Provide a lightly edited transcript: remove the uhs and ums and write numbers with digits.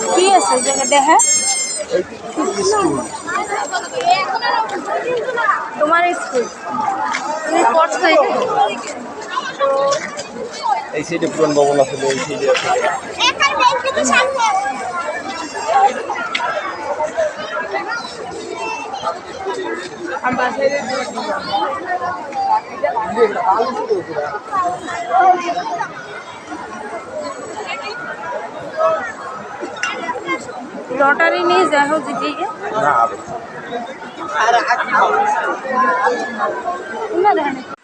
কি আছে জায়গা দেখা তোমার স্কুল তুমি পড়ছো এই সাইডে পুরান ভবন আছে এই সাইডে আছে লটারি নিয়ে যাই হোক দিকে না না দেখেন